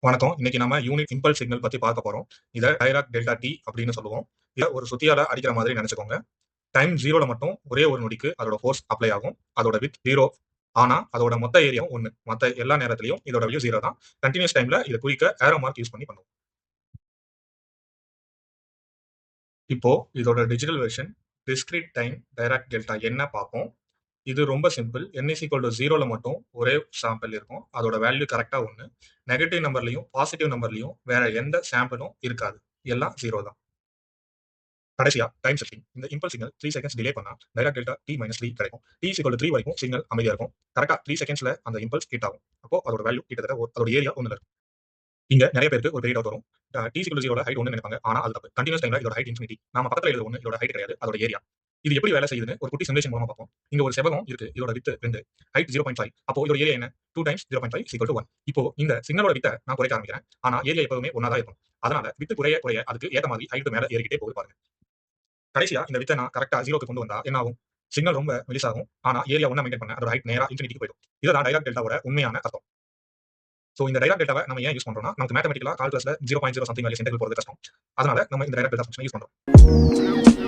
வணக்கம். இன்னைக்கு நம்ம யூனிட் இம்பல்ஸ் சிக்னல் பத்தி பார்க்க போறோம். இத டைராக் டெல்டா டி அப்படின்னு சொல்லுவோம். இத ஒரு சுத்தியால அடிக்கிற மாதிரி நினைச்சுக்கோங்க. டைம் 0ல மட்டும் ஒரே ஒரு நொடிக்கு அதோட ஃபோர்ஸ் அப்ளை ஆகும். அதோட விட்த் 0. ஆனா அதோட மொத்த ஏரியாவும் 1. மத்த எல்லா நேரத்திலயும் இதோட வேல்யூ 0 தான். கன்டினியூஸ் டைம்ல இத குறிக்க ஏரோ மார்க் யூஸ் பண்ணி பண்ணுவோம். இப்போ இதோட digital version discrete time Dirac delta என்ன பார்ப்போம். இது ரொம்ப simple. n is equal to 0ல மட்டும் ஒரே சாம்பிள் இருக்கும். அதோட வேல்யூ கரெக்ட்டா 1. நெகட்டிவ் நம்பர்லயும், பாசிட்டிவ் நம்பர்லயும் வேற எந்த சாம்பிளும் இருக்காது. எல்லாம் 0 தான். கடைசியா டைம் ஷிஃப்டிங். இந்த இம்பல்ஸ் சிக்னல் 3 செகண்ட்ஸ் டிலே பண்ணா டைராக் டெல்டா t - 3 கிடைக்கும். t = 3 வரைக்கும் சிக்னல் அமைதியா இருக்கும். கரெக்ட்டா 3 செகண்ட்ஸ்ல அந்த இம்பல்ஸ் ஹிட் ஆகும். அப்போ அதோட வேல்யூ கிட்டத்தட்ட அதோட ஏரியா 1ல இருக்கும். இங்க நிறைய பேருக்கு ஒரு பெரிய டவுட் வரும். t = 0ல ஹைட் 1 நினைப்பாங்க. ஆனா அது தப்பு. கன்டினியூஸ் டைம்ல இதோட ஹைட் இன்ஃபினிட்டி. நாம பக்கத்துல எழுதுற 1 இதோட ஹைட் கிடையாது. அதோட ஏரியா. இது எப்படி வேலை செய்யுதுன்னு ஒரு குட்டி சிமுலேஷன் மூலமா பார்ப்போம். இங்க ஒரு செவ்வகம் இருக்கு. இதோட விட்த் 2. ஹைட் 0.5. அப்போ இதோட ஏரியா என்ன? 2 டைம்ஸ் 0.5 = 1. இப்போ இந்த சிக்னலோட விட்ட நான் குறைக்க ஆரம்பிக்கிறேன். ஆனா ஏரியா எப்பவுமே 1 தான் இருக்கும். அதனால விட்த் குறைய குறைய அதுக்கு ஏத்த மாதிரி ஹைட் மேல ஏறிக்கிட்டே போகுது பாருங்க. கடைசியா இந்த வித்த நான் கரெக்ட்டா 0க்கு கொண்டு வந்தா என்ன ஆகும்? சிக்னல் ரொம்ப மெலிசாகும். ஆனா ஏரியா 1 மெயின்டெயின் பண்ண அதோட ஹைட் நேரா இன்ஃபினிட்டிக்கு போயிடும். இதுதான் டைராக் டெல்டாவோட உண்மையான அர்த்தம். சோ இந்த டைராக் டெல்டாவை நம்ம ஏன் யூஸ் பண்றோம்னா, நமக்கு மேத்தமேட்டிக்கலா கால்குலஸ்ல 0.0 சம்திங் வேல்யூஸ் இன்டெகிரல் போறது கஷ்டம். அதனால நம்ம இந்த டைராக் டெல்டா ஃபங்ஷனை யூஸ் பண்றோம்.